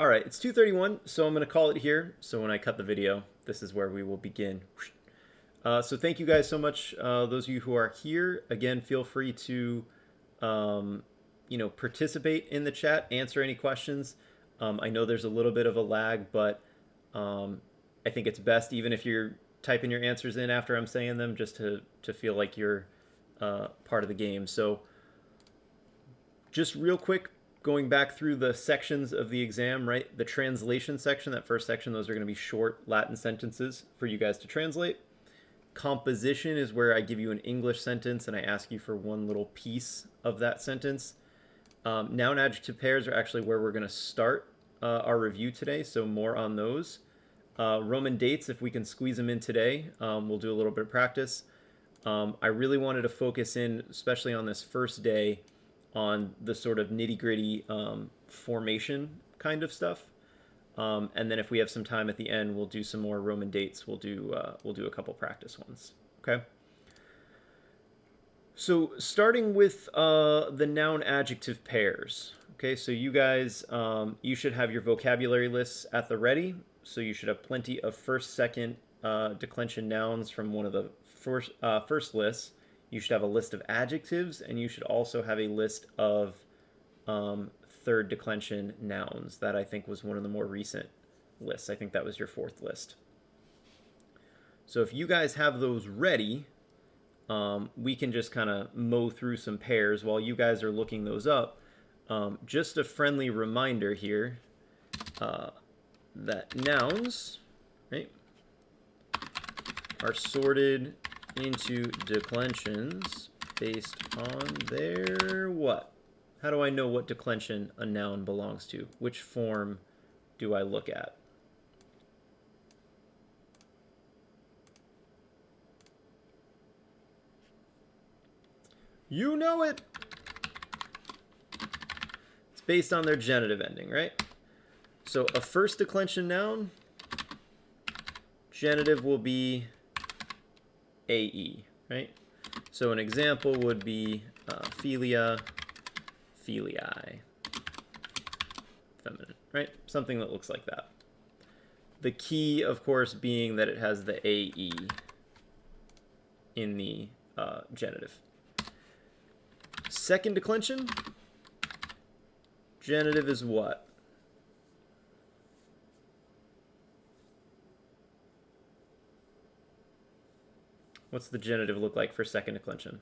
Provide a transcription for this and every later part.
All right, it's 2:31, so I'm going to call it here. So when I cut the video, this is where we will begin. So thank you guys so much. Those of you who are here, again, feel free to, participate in the chat, answer any questions. I know there's a little bit of a lag, but I think it's best, even if you're typing your answers in after I'm saying them, just to feel like you're part of the game. So just real quick, going back through the sections of the exam, right? The translation section, that first section, those are going to be short Latin sentences for you guys to translate. Composition is where I give you an English sentence and I ask you for one little piece of that sentence. Noun adjective pairs are actually where we're going to start our review today, so more on those. Roman dates, if we can squeeze them in today, we'll do a little bit of practice. I really wanted to focus in, especially on this first day, on the sort of nitty-gritty formation kind of stuff. And then if we have some time at the end, we'll do some more Roman dates. We'll do a couple practice ones. Okay. So starting with the noun adjective pairs. Okay, so you guys, you should have your vocabulary lists at the ready. So you should have plenty of first, second declension nouns from one of the first lists. You should have a list of adjectives, and you should also have a list of third declension nouns. That I think was one of the more recent lists. I think that was your fourth list. So if you guys have those ready, we can just kind of mow through some pairs while you guys are looking those up. Just a friendly reminder here that nouns, right, are sorted into declensions based on their what? How do I know what declension a noun belongs to? Which form do I look at? You know it! It's based on their genitive ending, right? So a first declension noun, genitive will be AE, right? So an example would be philia, filii, feminine, right? Something that looks like that. The key, of course, being that it has the AE in the genitive. Second declension, genitive is what? What's the genitive look like for second declension?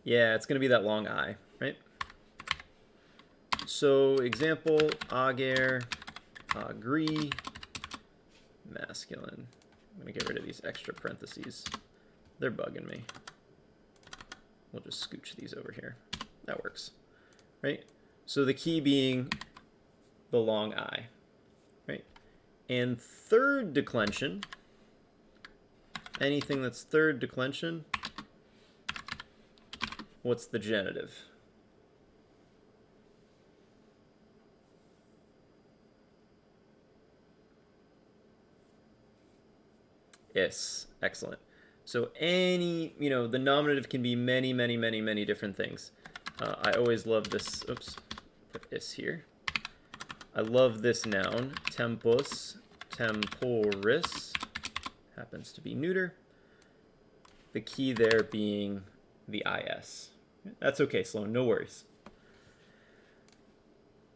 Yeah, it's going to be that long I, right? So example, ager, agree, masculine. I'm going to get rid of these extra parentheses. They're bugging me. We'll just scooch these over here. That works, right? So the key being the long I, right? And third declension, anything that's third declension, what's the genitive? Is. Excellent. So any, the nominative can be many, many, many, many different things. I always love this. Oops, put is here. I love this noun, tempus, temporis, happens to be neuter. The key there being the is. That's okay, Sloan, no worries.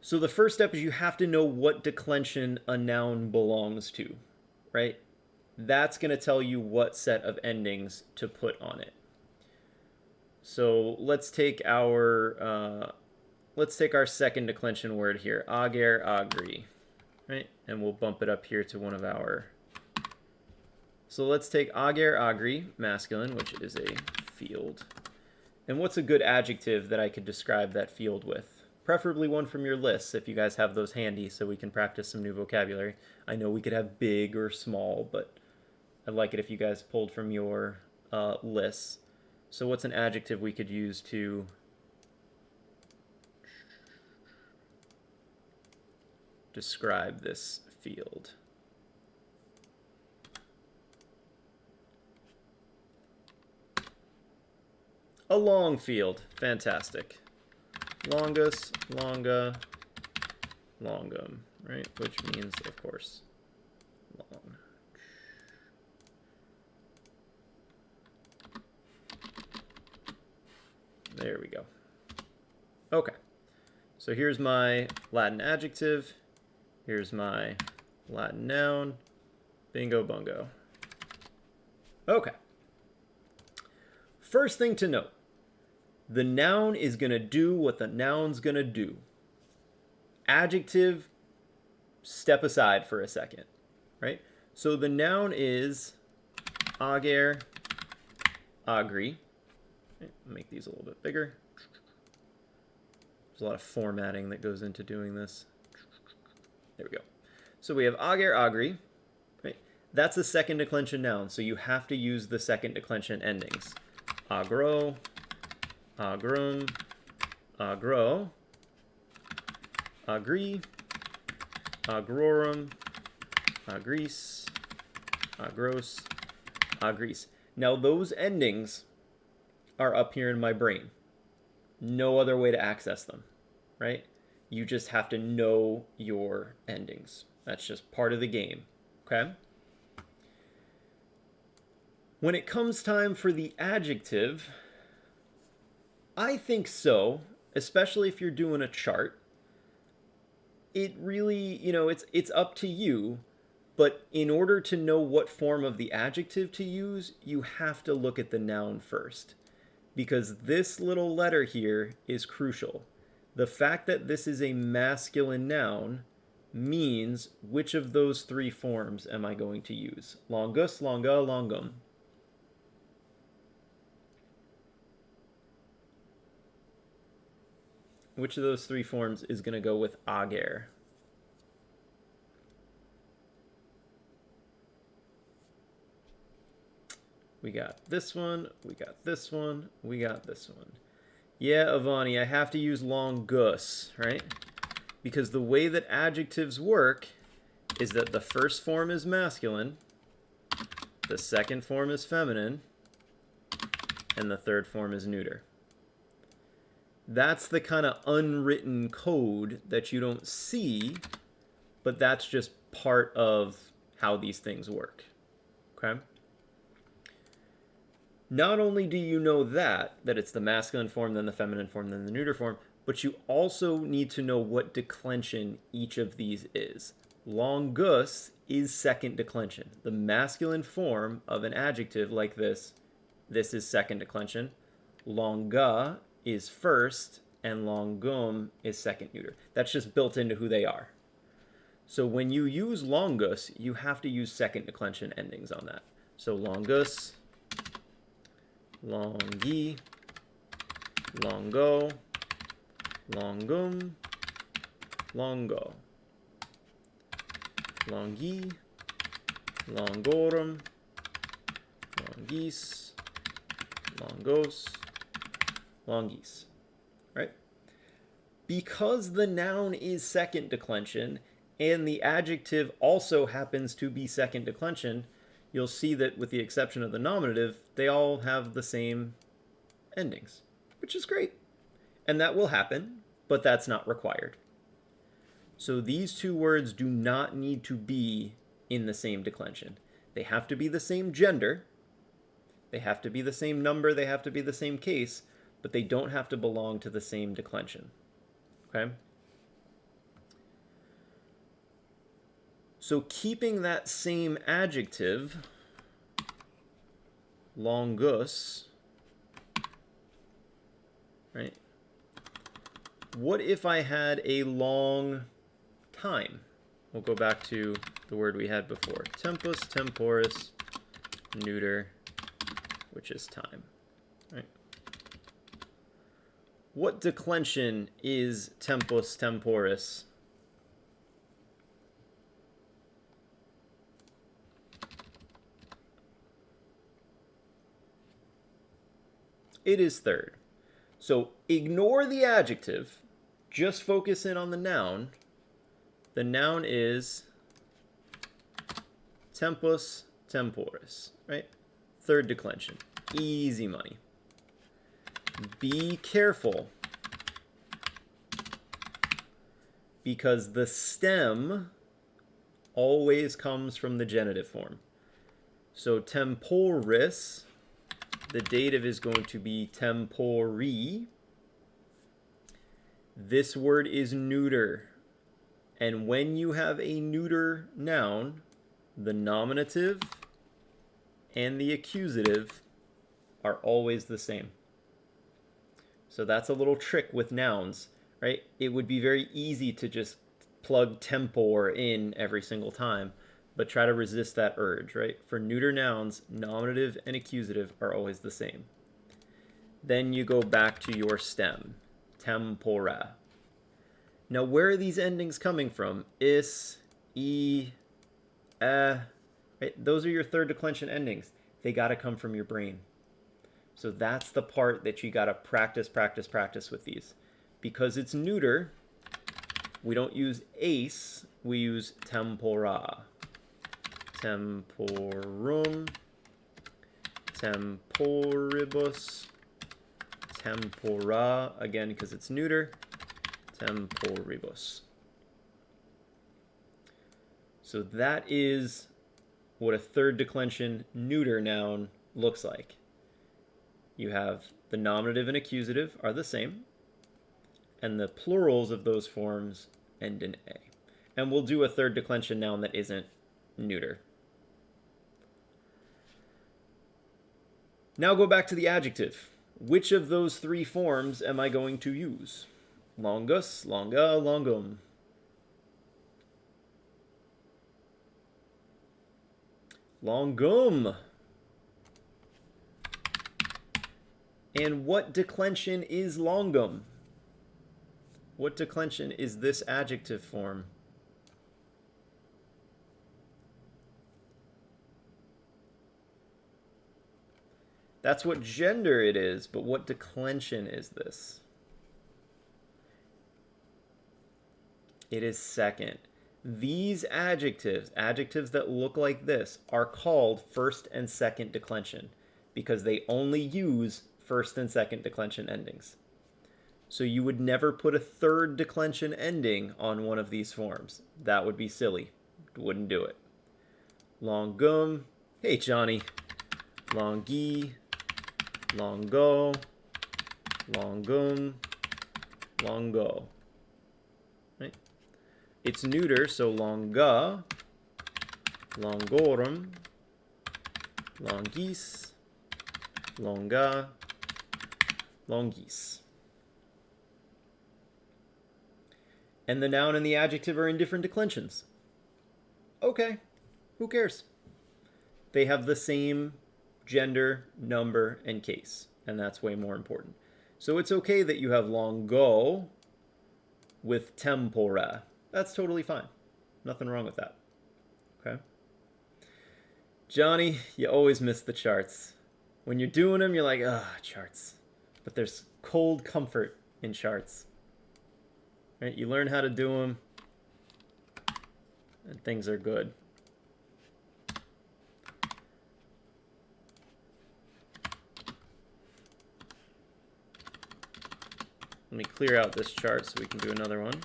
So the first step is you have to know what declension a noun belongs to, right? That's going to tell you what set of endings to put on it. So let's take our second declension word here, ager, agree, right? And we'll bump it up here to one of our. So let's take ager, agree, masculine, which is a field. And what's a good adjective that I could describe that field with? Preferably one from your lists if you guys have those handy so we can practice some new vocabulary. I know we could have big or small, but I'd like it if you guys pulled from your lists. So what's an adjective we could use to describe this field? A long field. Fantastic. Longus, longa, longum, right? Which means, of course, long. There we go. Okay. So here's my Latin adjective. Here's my Latin noun. Bingo bungo. Okay. First thing to note. The noun is going to do what the noun's going to do. Adjective, step aside for a second, right? So the noun is ager, agri. Okay, make these a little bit bigger. There's a lot of formatting that goes into doing this. There we go. So we have ager, agri. Right? That's a second declension noun, so you have to use the second declension endings. Agro, agrum, agro, agri, agrorum, agris, agros, agris. Now those endings are up here in my brain. No other way to access them, right? You just have to know your endings. That's just part of the game, okay? When it comes time for the adjective, I think so, especially if you're doing a chart. It really, it's up to you, but in order to know what form of the adjective to use, you have to look at the noun first, because this little letter here is crucial. The fact that this is a masculine noun means which of those three forms am I going to use? Longus, longa, longum. Which of those three forms is going to go with ager? We got this one, we got this one, we got this one. Yeah, Avani, I have to use longus, right? Because the way that adjectives work is that the first form is masculine, the second form is feminine, and the third form is neuter. That's the kind of unwritten code that you don't see, but that's just part of how these things work. Okay? Not only do you know that it's the masculine form, then the feminine form, then the neuter form, but you also need to know what declension each of these is. Longus is second declension. The masculine form of an adjective like this is second declension. Longa is first, and longum is second neuter. That's just built into who they are. So when you use longus, you have to use second declension endings on that. So longus, longi, longo, longum, longo, longi, longorum, longis, longos, longis, right? Because the noun is second declension and the adjective also happens to be second declension, you'll see that with the exception of the nominative, they all have the same endings, which is great. And that will happen, but that's not required. So these two words do not need to be in the same declension. They have to be the same gender, they have to be the same number, they have to be the same case, but they don't have to belong to the same declension. Okay? So keeping that same adjective, longus, right? What if I had a long time? We'll go back to the word we had before. Tempus, temporis, neuter, which is time. Right? What declension is tempus temporis? It is third. So ignore the adjective, just focus in on the noun. The noun is tempus temporis, right? Third declension. Easy money. Be careful, because the stem always comes from the genitive form. So temporis, the dative is going to be tempori. This word is neuter. And when you have a neuter noun, the nominative and the accusative are always the same. So that's a little trick with nouns, right? It would be very easy to just plug tempor in every single time, but try to resist that urge, right? For neuter nouns, nominative and accusative are always the same. Then you go back to your stem, tempora. Now, where are these endings coming from? Is, right? Those are your third declension endings. They got to come from your brain. So that's the part that you got to practice with these. Because it's neuter, we don't use ace, we use tempora. Temporum, temporibus, tempora, again because it's neuter, temporibus. So that is what a third declension neuter noun looks like. You have the nominative and accusative are the same, and the plurals of those forms end in A. And we'll do a third declension noun that isn't neuter. Now go back to the adjective. Which of those three forms am I going to use? Longus, longa, longum. Longum. And what declension is longum? What declension is this adjective form? That's what gender it is, but what declension is this? It is second. These adjectives, adjectives that look like this, are called first and second declension because they only use first and second declension endings. So you would never put a third declension ending on one of these forms. That would be silly. Wouldn't do it. Longum. Hey, Johnny. Longi. Longo, longum, longo. Right? It's neuter, so longa, longorum, longis, longa, longis. And the noun and the adjective are in different declensions. Okay, who cares? They have the same gender, number, and case, and that's way more important. So it's okay that you have longo with tempora. That's totally fine. Nothing wrong with that. Okay? Johnny, you always miss the charts. When you're doing them, you're like, charts. But there's cold comfort in charts. Right? You learn how to do them, and things are good. Let me clear out this chart so we can do another one.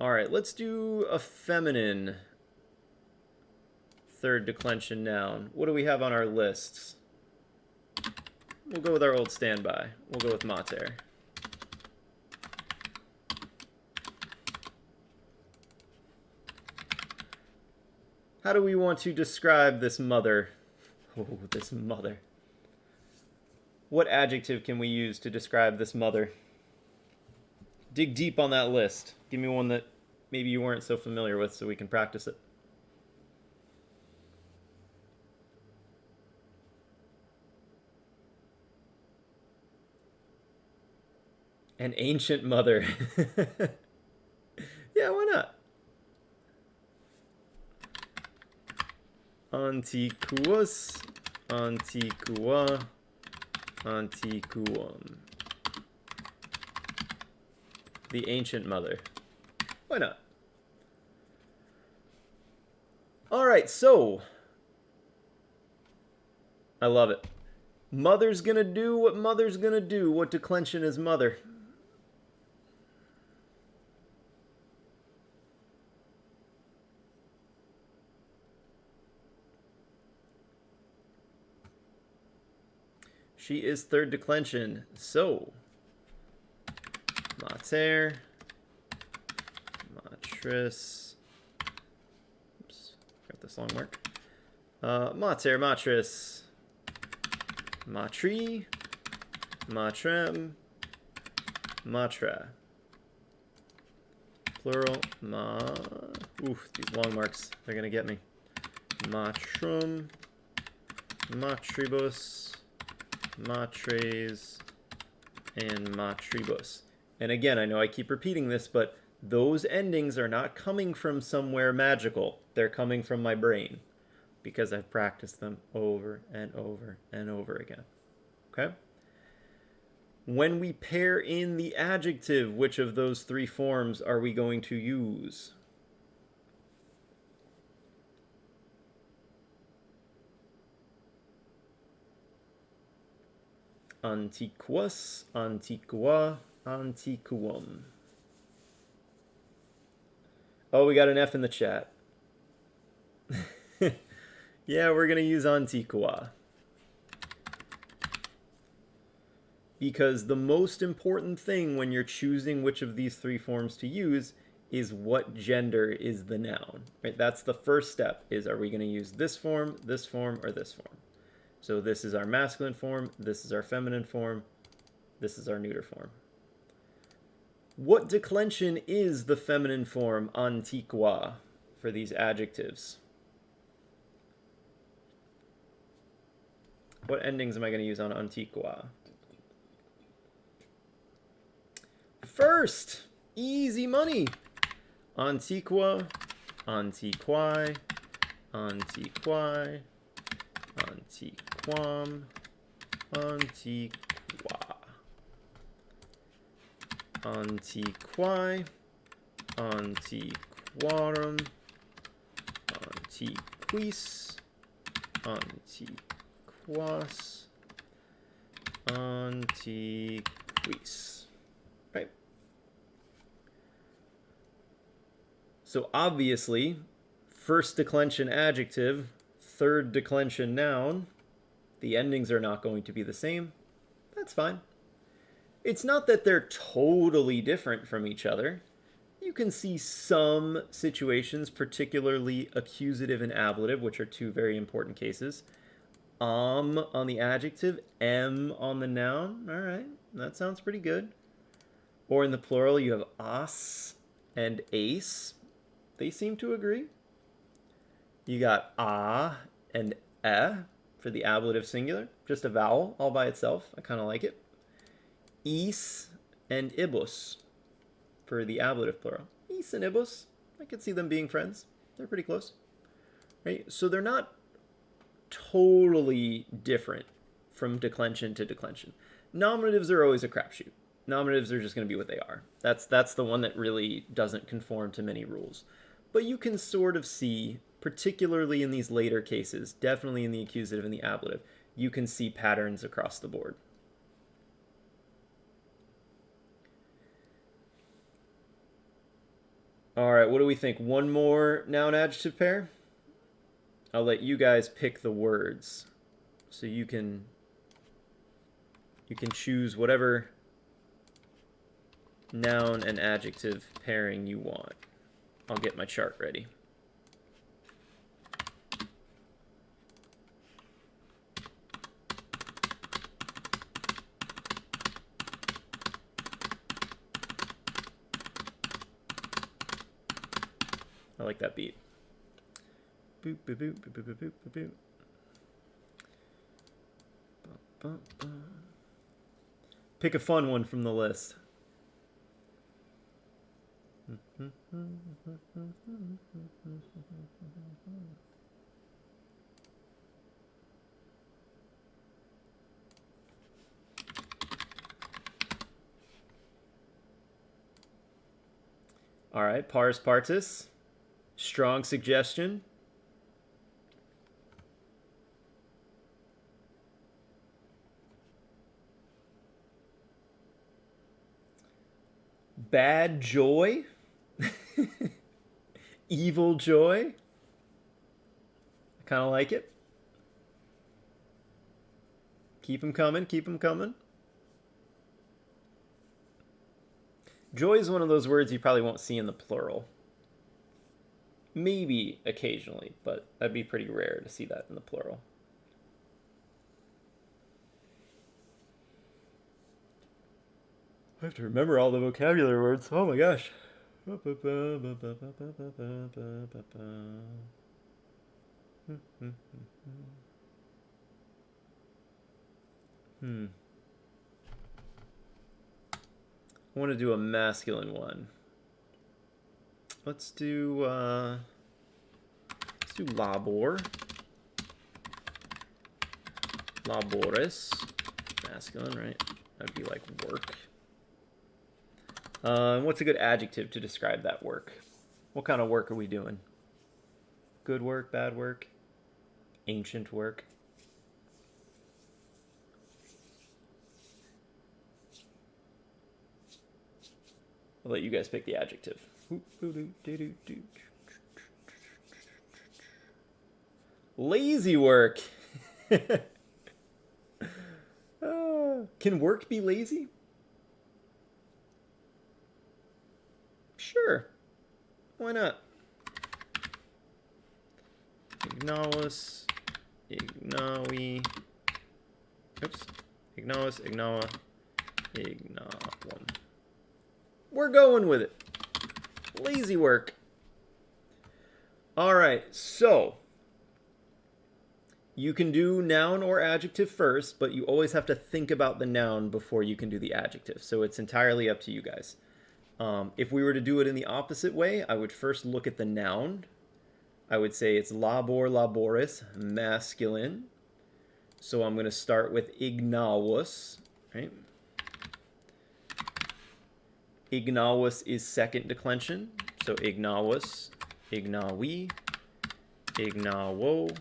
All right, let's do a feminine third declension noun. What do we have on our lists? We'll go with our old standby. We'll go with mater. How do we want to describe this mother? Oh, this mother. What adjective can we use to describe this mother? Dig deep on that list. Give me one that maybe you weren't so familiar with so we can practice it. An ancient mother. Yeah, why not? Antiquus, antiqua, antiquum. The ancient mother. Why not? All right, so I love it. Mother's gonna do what mother's gonna do. What declension is mother? She is third declension. So, mater, matris. Oops, got this long mark. Mater, matris, matri, matrem, matra. Plural, oof, these long marks, they're gonna get me. Matrum, matribus, matres, and matribus. And again, I know I keep repeating this, but those endings are not coming from somewhere magical. They're coming from my brain because I've practiced them over and over and over again. Okay? When we pair in the adjective, which of those three forms are we going to use? Antiquus, antiqua, antiquum. Oh, we got an F in the chat. Yeah, we're going to use antiqua. Because the most important thing when you're choosing which of these three forms to use is what gender is the noun. Right? That's the first step, is are we going to use this form, or this form? So this is our masculine form, this is our feminine form, this is our neuter form. What declension is the feminine form antiqua for these adjectives? What endings am I going to use on antiqua? First, easy money. Antiqua, antiqui, antiqui, antiquam, antiqua. Antiqui, antiquarum, antiquis, antiquas, antiquis. Right? So obviously, first declension adjective, third declension noun, the endings are not going to be the same. That's fine. It's not that they're totally different from each other. You can see some situations, particularly accusative and ablative, which are two very important cases. On the adjective, on the noun. All right, that sounds pretty good. Or in the plural, you have as and ace. They seem to agree. You got a and for the ablative singular. Just a vowel all by itself. I kind of like it. Is and ibus for the ablative plural. Is and ibus, I could see them being friends. They're pretty close. Right? So they're not totally different from declension to declension. Nominatives are always a crapshoot. Nominatives are just going to be what they are. That's the one that really doesn't conform to many rules. But you can sort of see, particularly in these later cases, definitely in the accusative and the ablative, you can see patterns across the board. All right, what do we think? One more noun-adjective pair? I'll let you guys pick the words. So you can choose whatever noun and adjective pairing you want. I'll get my chart ready. I like that beat. Boop, boop, boop, boop, boop, boop, boop, boop. Pick a fun one from the list. All right, pars partus. Strong suggestion. Bad joy. Evil joy. I kind of like it. Keep them coming, keep them coming. Joy is one of those words you probably won't see in the plural. Maybe occasionally, but that'd be pretty rare to see that in the plural. I have to remember all the vocabulary words. Oh my gosh. I want to do a masculine one. Let's do labor. Labores. Masculine, right? That'd be like work. What's a good adjective to describe that work? What kind of work are we doing? Good work, bad work, ancient work. I'll let you guys pick the adjective. Lazy work. Can work be lazy? Sure. Why not? Ignawus, ignawi. Oops. Ignawus, ignawa, ignawum. We're going with it. Lazy work. All right, so you can do noun or adjective first, but you always have to think about the noun before you can do the adjective. So it's entirely up to you guys. If we were to do it in the opposite way, I would first look at the noun. I would say it's labor, laboris, masculine. So I'm going to start with ignawus, right? Ignawus is second declension. So ignawus, ignawi, ignawo,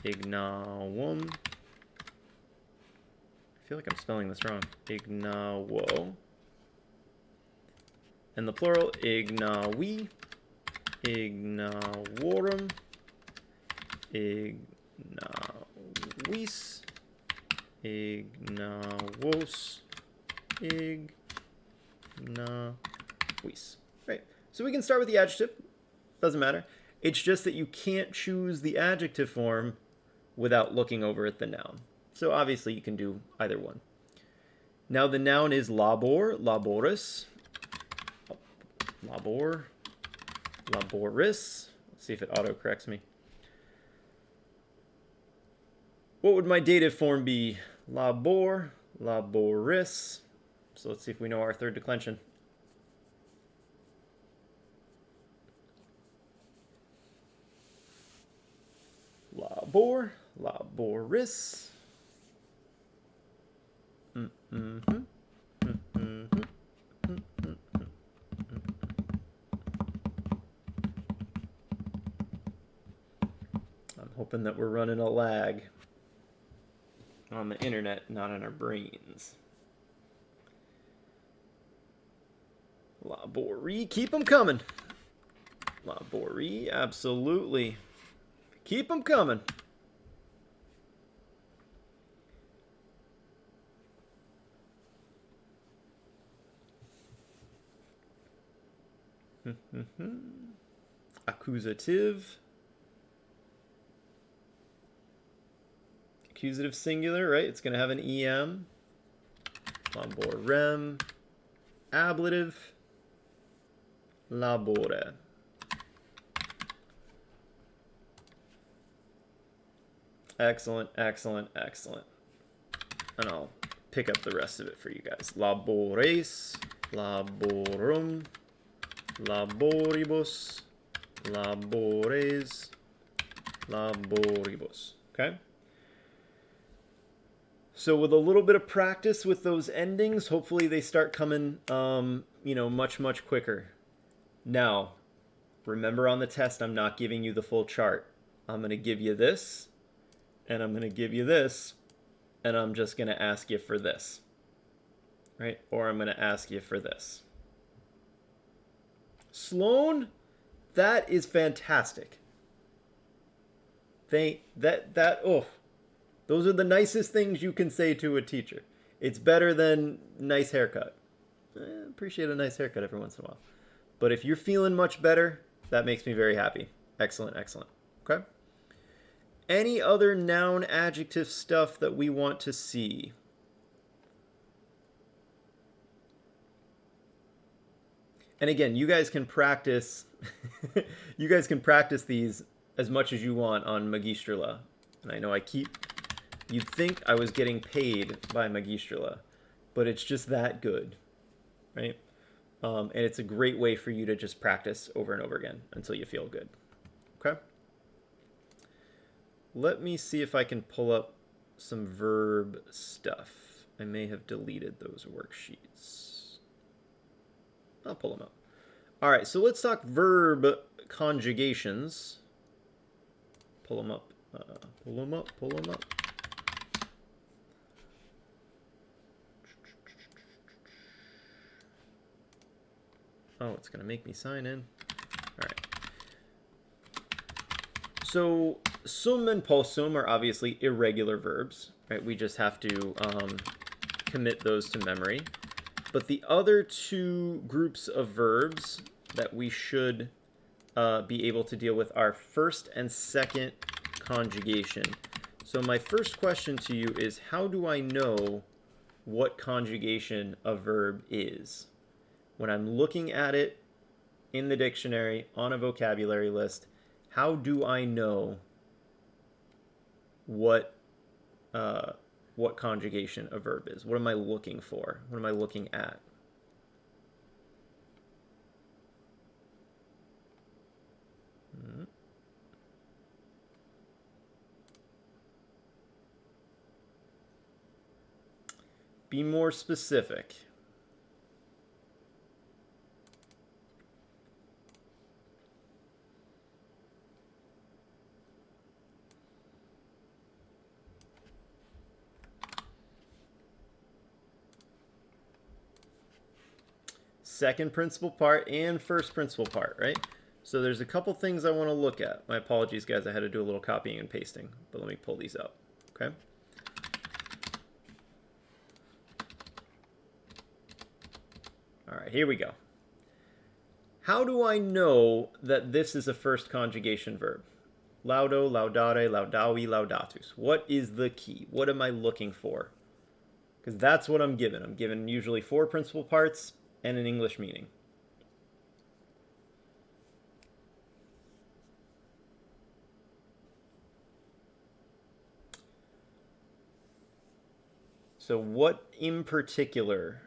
ignawum. I feel like I'm spelling this wrong. Ignawo. And the plural, ignawi, ignaworum, ignawis, ignawos, ignawis. Right. So we can start with the adjective. Doesn't matter. It's just that you can't choose the adjective form without looking over at the noun. So obviously you can do either one. Now the noun is labor, laboris. Labor, laboris. Let's see if it auto-corrects me. What would my dative form be? Labor, laboris. So let's see if we know our third declension. Labor, laboris. Hoping that we're running a lag on the internet, not in our brains. Labori, keep them coming. Labori, absolutely. Keep them coming. Accusative. Accusative singular, right? It's going to have an EM. Laborem. Ablative. Labore. Excellent, excellent, excellent. And I'll pick up the rest of it for you guys. Labores. Laborum. Laboribus. Labores. Laboribus. Okay? So with a little bit of practice with those endings, hopefully they start coming, much, much quicker. Now, remember on the test, I'm not giving you the full chart. I'm going to give you this, and I'm going to give you this, and I'm just going to ask you for this, right? Or I'm going to ask you for this. Sloan, that is fantastic. Oh, those are the nicest things you can say to a teacher. It's better than nice haircut. Appreciate a nice haircut every once in a while. But if you're feeling much better, that makes me very happy. Excellent, excellent. Okay. Any other noun adjective stuff that we want to see? And again, you guys can practice you guys can practice these as much as you want on Magistrala. And I know you'd think I was getting paid by Magistrala, but it's just that good, right? And it's a great way for you to just practice over and over again until you feel good. Okay? Let me see if I can pull up some verb stuff. I may have deleted those worksheets. I'll pull them up. All right, so let's talk verb conjugations. Pull them up. Pull them up. Pull them up. Oh, it's going to make me sign in. All right. So sum and possum are obviously irregular verbs, right? We just have to commit those to memory. But the other two groups of verbs that we should be able to deal with are first and second conjugation. So my first question to you is, how do I know what conjugation a verb is? When I'm looking at it in the dictionary on a vocabulary list, how do I know what conjugation a verb is? What am I looking for? What am I looking at? Be more specific. Second principal part and first principal part, right? So there's a couple things I want to look at. My apologies, guys. I had to do a little copying and pasting, but let me pull these up, okay? All right, here we go. How do I know that this is a first conjugation verb? Laudo, laudare, laudavi, laudatus. What is the key? What am I looking for? Because that's what I'm given. I'm given usually 4 principal parts and an English meaning. So what in particular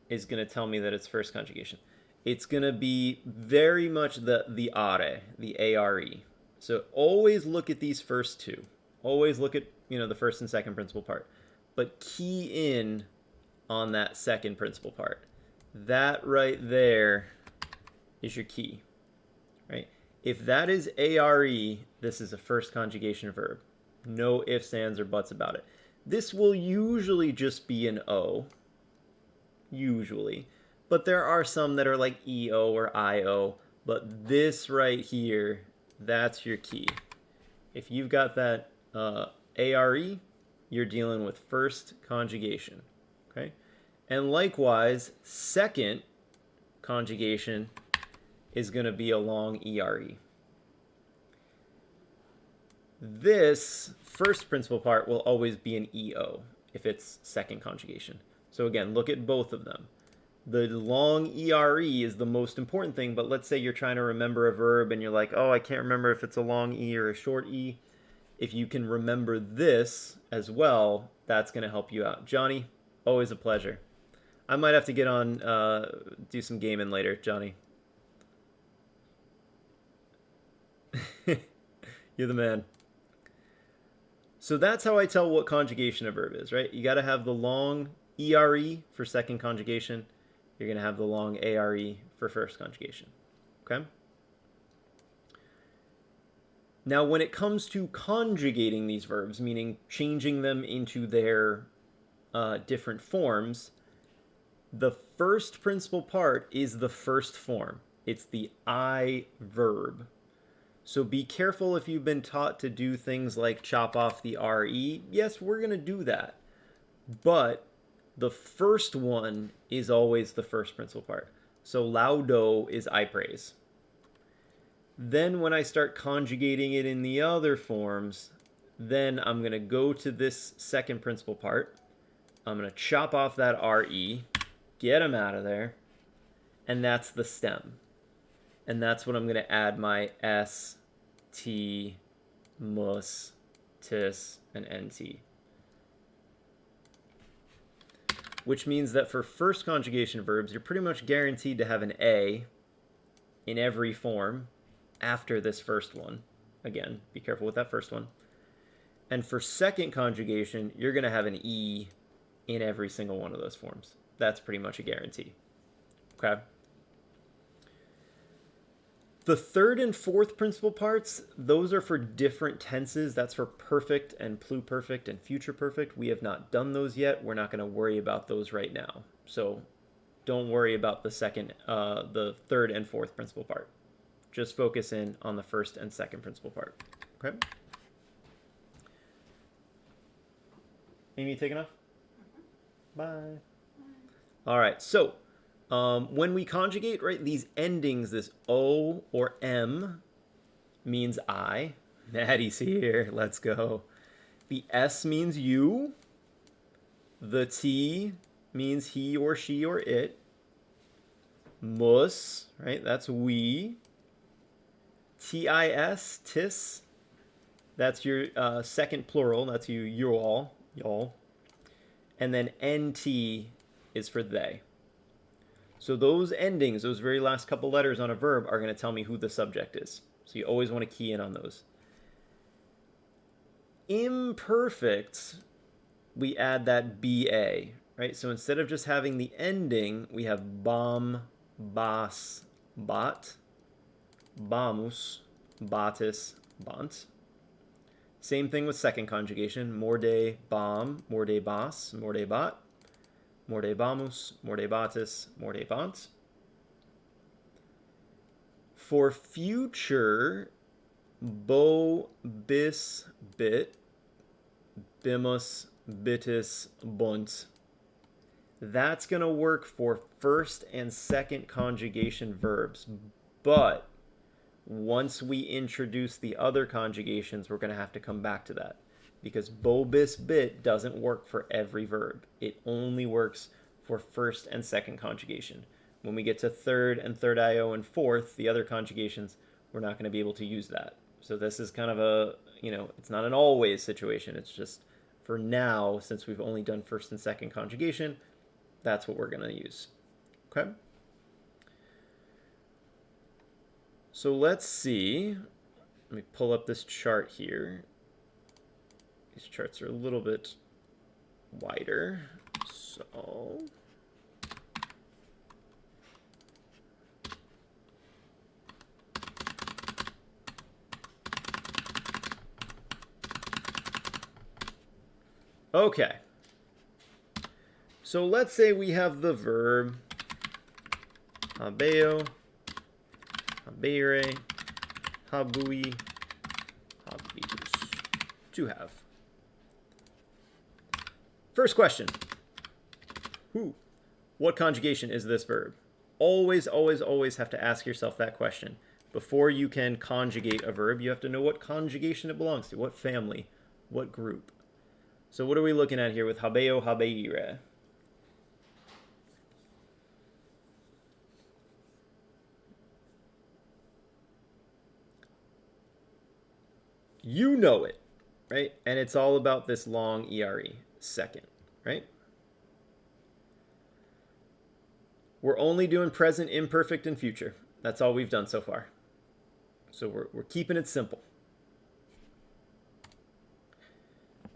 is going to tell me that it's first conjugation? It's going to be very much the are, the are. So always look at these first two. Always look at, the first and second principal part. But key in on that second principal part. That right there is your key, right? If that is are, this is a first conjugation verb. No ifs, ands, or buts about it. This will usually just be an O, usually. But there are some that are like EO or IO. But this right here, that's your key. If you've got that ARE, you're dealing with first conjugation, okay? And likewise, second conjugation is going to be a long ERE. This first principal part will always be an EO if it's second conjugation. So again, look at both of them. The long ERE is the most important thing, but let's say you're trying to remember a verb and you're like, oh, I can't remember if it's a long E or a short E. If you can remember this as well, that's going to help you out. Johnny, always a pleasure. I might have to get on, do some gaming later, Johnny. You're the man. So that's how I tell what conjugation a verb is, right? You got to have the long ERE for second conjugation. You're going to have the long ARE for first conjugation, okay? Now, when it comes to conjugating these verbs, meaning changing them into their different forms, the first principal part is the first form. It's the I verb. So be careful if you've been taught to do things like chop off the RE. Yes, we're going to do that. But the first one is always the first principal part. So laudo is I praise. Then when I start conjugating it in the other forms, then I'm going to go to this second principal part. I'm going to chop off that RE, get them out of there, and that's the stem. And that's what I'm going to add my S, T, mus, tis, and NT. Which means that for first conjugation verbs, you're pretty much guaranteed to have an A in every form after this first one. Again, be careful with that first one. And for second conjugation, you're going to have an E in every single one of those forms. That's pretty much a guarantee. Okay? The third and fourth principal parts, those are for different tenses. That's for perfect and pluperfect and future perfect. We have not done those yet. We're not going to worry about those right now. So don't worry about the third and fourth principal part. Just focus in on the first and second principal part. Okay? Amy, taking off? Bye. All right, so when we conjugate, right, these endings, this O or M means I. Maddie's here. Let's go. The S means you. The T means he or she or it. Mus, right, that's we. TIS, tis, that's your second plural. That's you all, y'all. And then NT is for they. So those endings, those very last couple letters on a verb are going to tell me who the subject is. So you always want to key in on those. Imperfect, we add that BA, right? So instead of just having the ending, we have bom, bas, bat, bamus, batis, bant. Same thing with second conjugation. Morde bam, morde bas, morde bat, morde bamus, morde batis, morde bant. For future, bo, bis, bit, bimus, bitis, bunt. That's going to work for first and second conjugation verbs. But once we introduce the other conjugations, we're going to have to come back to that. Because bo, bis, bit doesn't work for every verb. It only works for first and second conjugation. When we get to third and third IO and fourth, the other conjugations, we're not going to be able to use that. So this is kind of a, it's not an always situation. It's just for now, since we've only done first and second conjugation, that's what we're going to use. Okay? So let's see. Let me pull up this chart here. These charts are a little bit wider. So okay. So let's say we have the verb habeo, habere, habui, habitus. To have. First question. What conjugation is this verb? Always, always, always have to ask yourself that question. Before you can conjugate a verb, you have to know what conjugation it belongs to, what family, what group. So what are we looking at here with habeo, habeire? You know it, right? And it's all about this long ERE, second, right? We're only doing present, imperfect, and future. That's all we've done so far. So we're keeping it simple.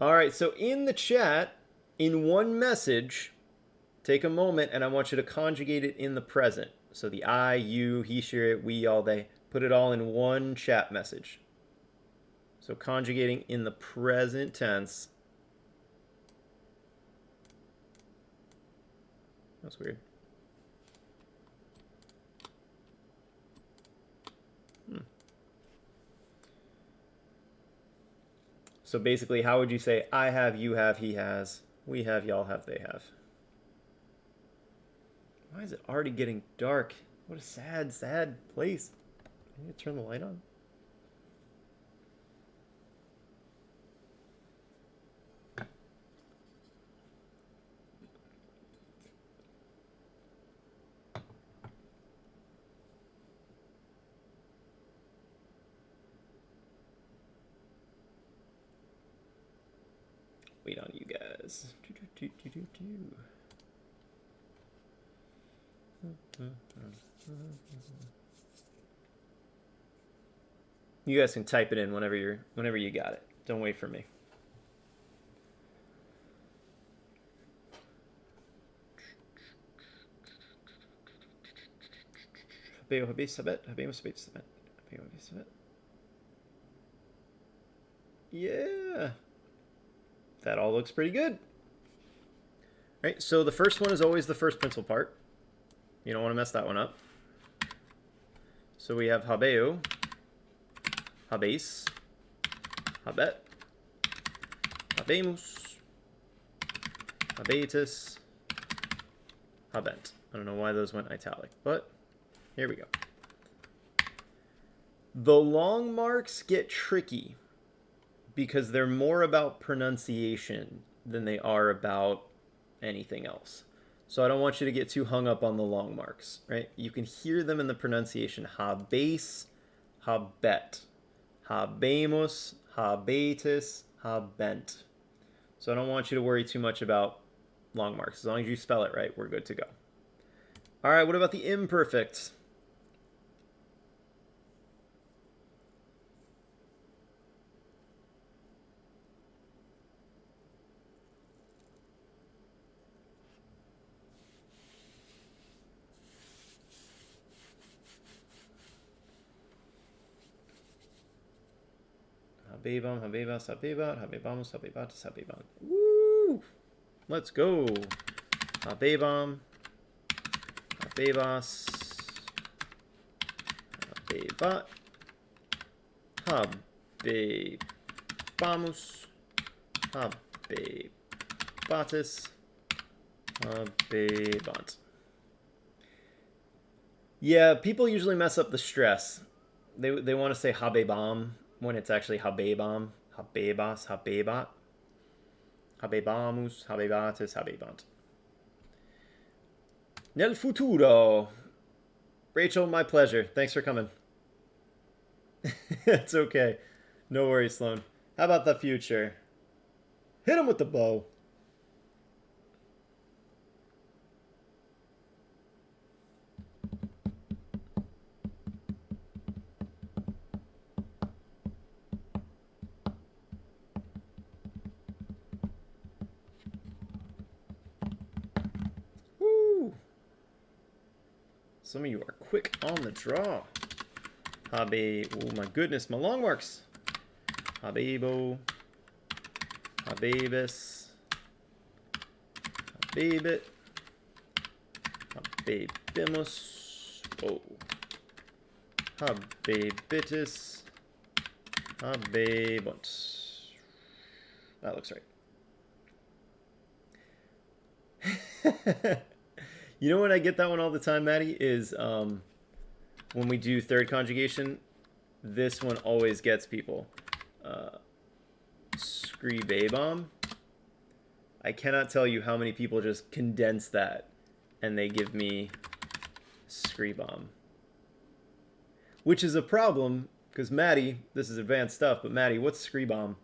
All right, so in the chat, in one message, take a moment and I want you to conjugate it in the present. So the I, you, he, she, it, we, all, they. Put it all in one chat message. So conjugating in the present tense. That's weird. So basically, how would you say I have, you have, he has, we have, y'all have, they have? Why is it already getting dark? What a sad, sad place. I need to turn the light on. Wait on you guys. You guys can type it in whenever you got it. Don't wait for me. Yeah. That all looks pretty good. Right, so the first one is always the first principal part. You don't want to mess that one up. So we have habeo, habéis, habet, habemus, habetis, habent. I don't know why those went italic, but here we go. The long marks get tricky because they're more about pronunciation than they are about anything else. So I don't want you to get too hung up on the long marks, right? You can hear them in the pronunciation. Habéis, habet, habemus, habetis, habent. So I don't want you to worry too much about long marks. As long as you spell it right, we're good to go. All right, what about the imperfect? Habebam, habebas, habebat, habebamus, habebatis, habebant. Woo! Let's go. Habebam, habebas, habebat, habebamus, habebatis, habebant. Yeah, people usually mess up the stress. They want to say habebam when it's actually habebam, habebas, habebat, habebamus, habebatis, habebant. Nel futuro. Rachel, my pleasure. Thanks for coming. It's okay. No worries, Sloan. How about the future? Hit him with the bow. Some of you are quick on the draw. Habe, oh my goodness, my long marks. Habebo, habebis, habebit, habebimus, oh, habebitis, habebunt. That looks right. You know when I get that one all the time, Maddie, is when we do third conjugation, this one always gets people. Scribabam. I cannot tell you how many people just condense that and they give me scribam. Which is a problem, because Maddie, this is advanced stuff, but Maddie, what's scribam?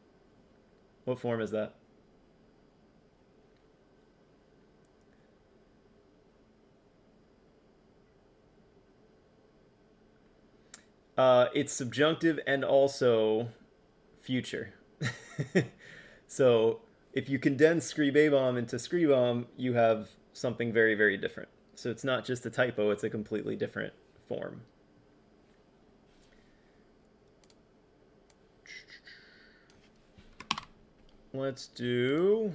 What form is that? It's subjunctive and also future. So if you condense scribabam into scribam, you have something very, very different. So it's not just a typo, it's a completely different form. Let's do...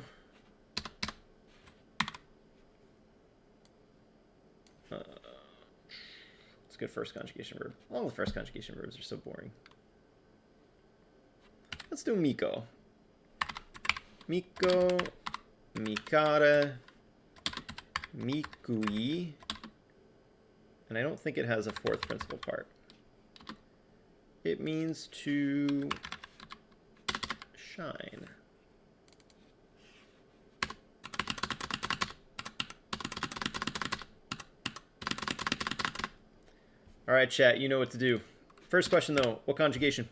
good first conjugation verb. All the first conjugation verbs are so boring. Let's do Miko. Miko, mikare, mikui. And I don't think it has a fourth principal part. It means to shine. All right, chat, you know what to do. First question, though, what conjugation?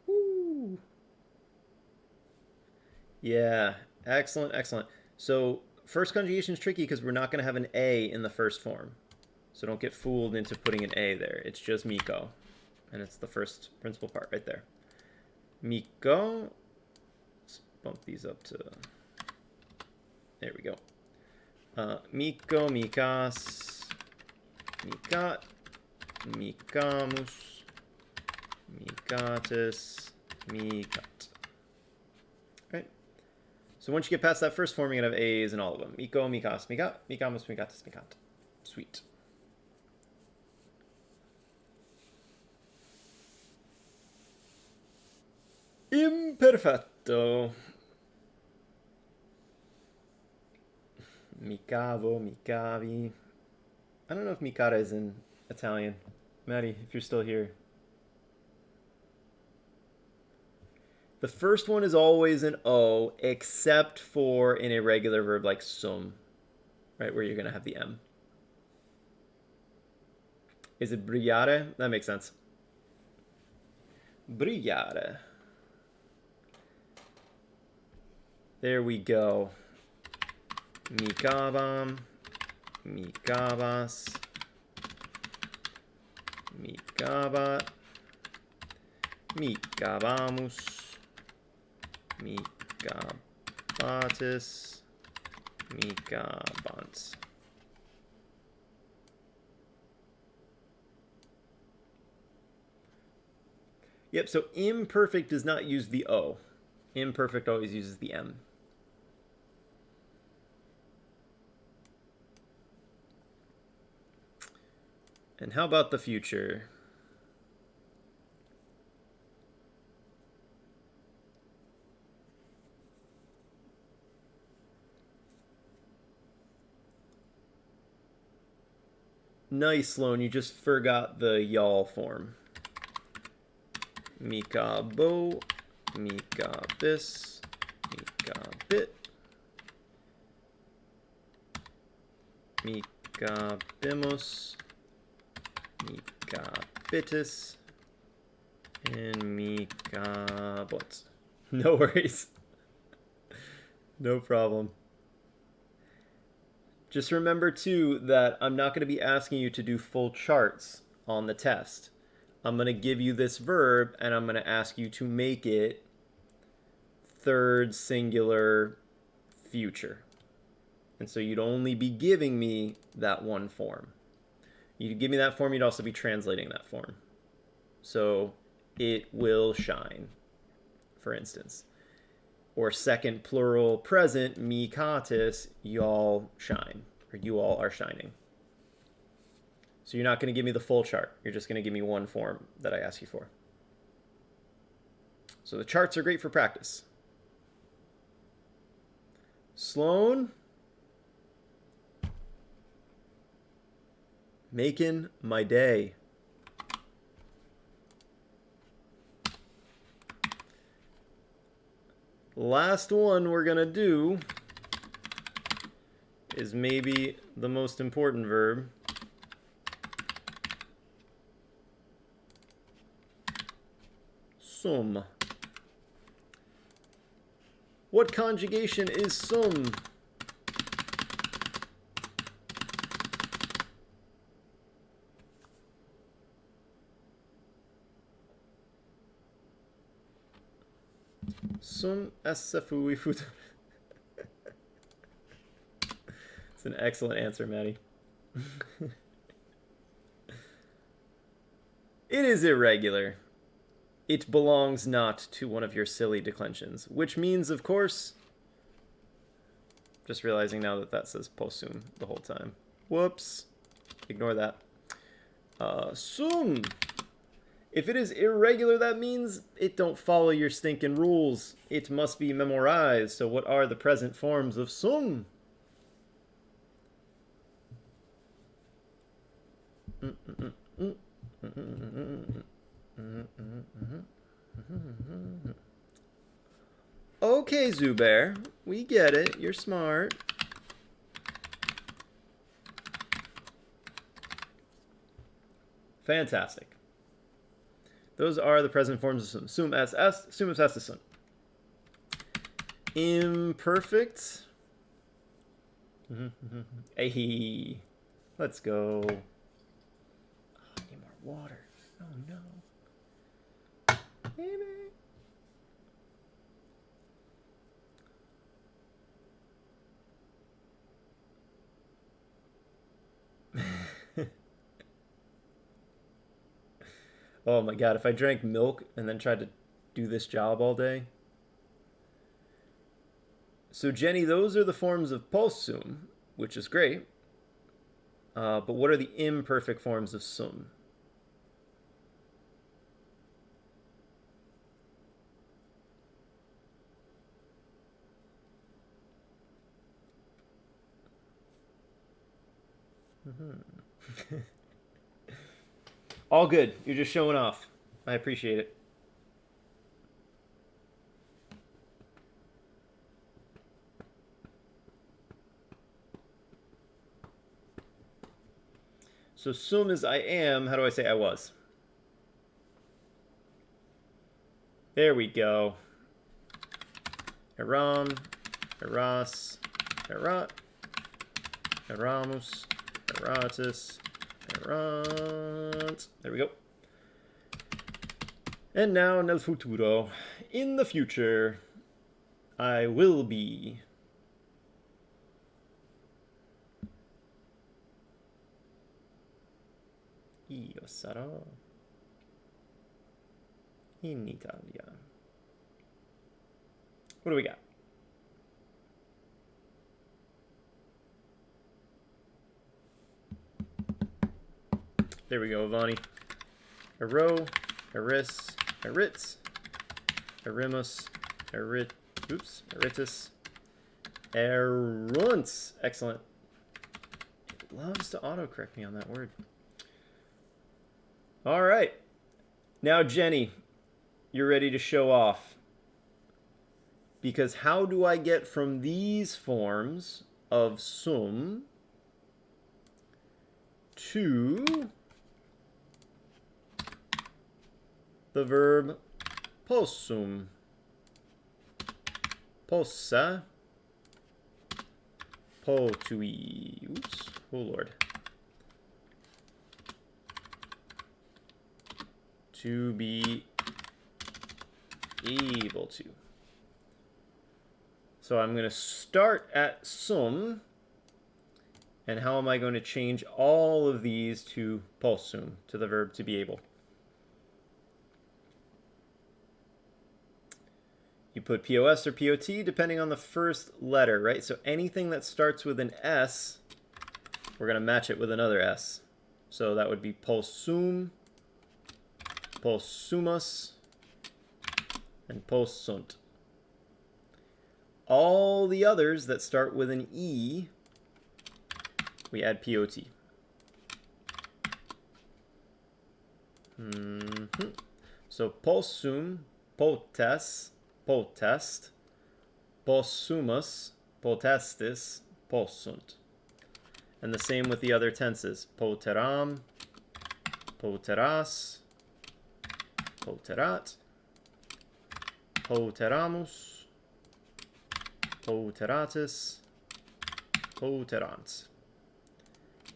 Woo. Yeah, excellent, excellent. So first conjugation is tricky because we're not going to have an A in the first form. So don't get fooled into putting an A there. It's just Miko. And it's the first principal part right there. Miko. Let's bump these up to... There we go. Miko, mikas, mikat, mikamus, mikatis, mikat. Right? So once you get past that first form, you're going to have A's in all of them. Miko, mikas, mikat, mikamus, mikatis, mikat. Sweet. Imperfetto. Micavo, micavi. I don't know if micata is in Italian. Maddie, if you're still here. The first one is always an O, except for an irregular verb like sum, right, where you're going to have the M. Is it brillare? That makes sense. Brillare. There we go. Mikavam, mikavas, mikavat, mikavamus, mikavatis, mikavants. Yep, so imperfect does not use the O. Imperfect always uses the M. And how about the future? Nice, Sloan. You just forgot the y'all form. Mikabo, mikabis, mikabit, mikabimus, mikabitis, and mikabot. No worries. No problem. Just remember, too, that I'm not going to be asking you to do full charts on the test. I'm going to give you this verb, and I'm going to ask you to make it third singular future. And so you'd only be giving me that one form. You'd give me that form, you'd also be translating that form. So it will shine, for instance. Or second plural present, mikatis, y'all shine, or you all are shining. So you're not going to give me the full chart. You're just going to give me one form that I ask you for. So the charts are great for practice. Sloan, making my day. Last one we're going to do is maybe the most important verb. Sum. What conjugation is sum? Sum sfui futur. It's an excellent answer, Maddie. It is irregular. It belongs not to one of your silly declensions, which means, of course, just realizing now that that says possum the whole time. Whoops. Ignore that. Sum. If it is irregular, that means it don't follow your stinking rules. It must be memorized. So what are the present forms of sum? Okay, Zubair. We get it. You're smart. Fantastic. Those are the present forms of sum. Sum as est, sum as est sum. Imperfect. Hey, let's go. Oh, I need more water. Oh no. Baby. Oh my god, if I drank milk and then tried to do this job all day. So Jenny, those are the forms of possum, which is great. But what are the imperfect forms of sum? All good. You're just showing off. I appreciate it. So sum is I am. How do I say I was? There we go. Eram, eras, erat, eramus, eratus, erant. There we go. And now nel futuro. In the future, I will be. Io sarò in Italia. What do we got? There we go, Avani. Ero, eris, eritz, erimus, erit, oops, eritus, erunts. Excellent. It loves to autocorrect me on that word. All right. Now, Jenny, you're ready to show off. Because how do I get from these forms of sum to the verb possum? Possa, potui. Oops. Oh, Lord. To be able to. So I'm going to start at sum. And how am I going to change all of these to possum, to the verb to be able? You put POS or POT depending on the first letter, right? So anything that starts with an S, we're going to match it with another S. So that would be possum, possumus, and possunt. All the others that start with an E, we add POT. So possum, potes, potest, possumus, potestis, possunt. And the same with the other tenses. Poteram, poteras, poterat, poteramus, poteratus, poterant.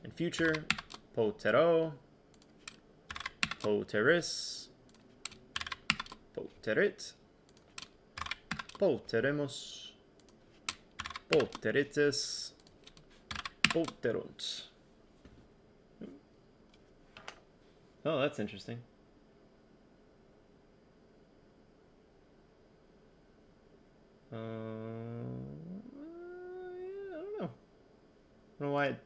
In future, potero, poteris, poterit, poterimus, poteritis, poterunt. Oh, that's interesting. I don't know. I don't know why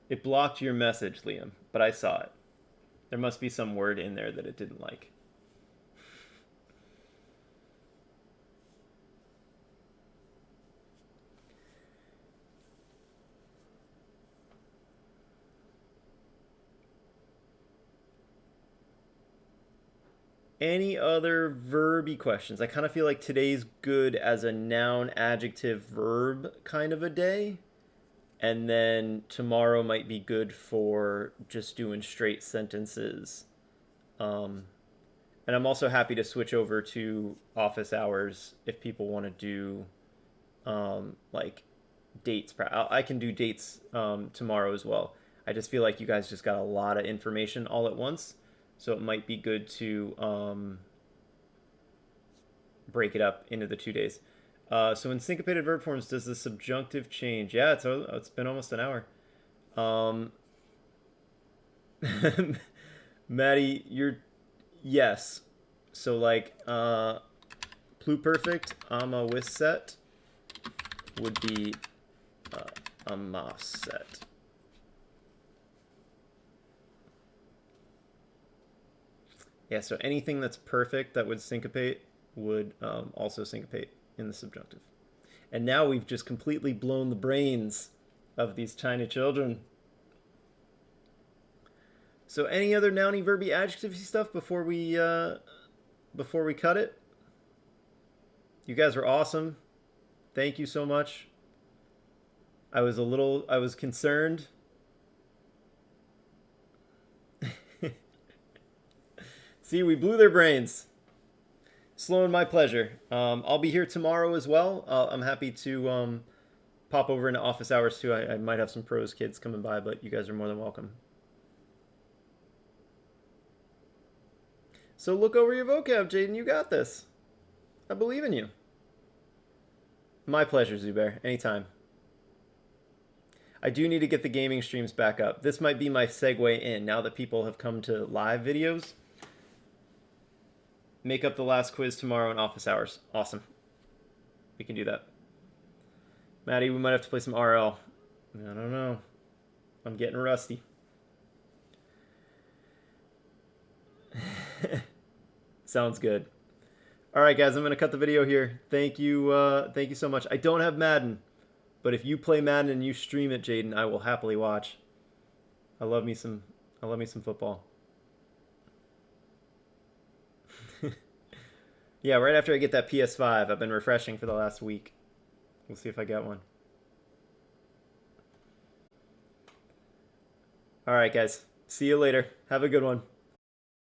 it blocked your message, Liam, but I saw it. There must be some word in there that it didn't like. Any other verby questions? I kind of feel like today's good as a noun, adjective, verb kind of a day. And then tomorrow might be good for just doing straight sentences. Um, and I'm also happy to switch over to office hours if people want to do like dates. I can do dates tomorrow as well. I just feel like you guys just got a lot of information all at once. So it might be good to break it up into the 2 days. So in syncopated verb forms, does the subjunctive change? Yeah, it's been almost an hour. Um, Maddie, you're yes. So like pluperfect ama with set would be ama set. Yeah, so anything that's perfect that would syncopate would also syncopate in the subjunctive. And now we've just completely blown the brains of these tiny children. So any other nouny, verby, adjectivey stuff before we cut it? You guys were awesome. Thank you so much. I was concerned. See, we blew their brains. Slow in my pleasure. I'll be here tomorrow as well. I'm happy to pop over into office hours too. I might have some pros kids coming by, but you guys are more than welcome. So look over your vocab, Jaden. You got this. I believe in you. My pleasure, Zubair. Anytime. I do need to get the gaming streams back up. This might be my segue in now that people have come to live videos. Make up the last quiz tomorrow in office hours. Awesome. We can do that. Maddie, we might have to play some RL. I don't know. I'm getting rusty. Sounds good. All right, guys, I'm going to cut the video here. Thank you so much. I don't have Madden, but if you play Madden and you stream it, Jaden, I will happily watch. I love me some football. Yeah, right after I get that PS5, I've been refreshing for the last week. We'll see if I get one. All right, guys. See you later. Have a good one.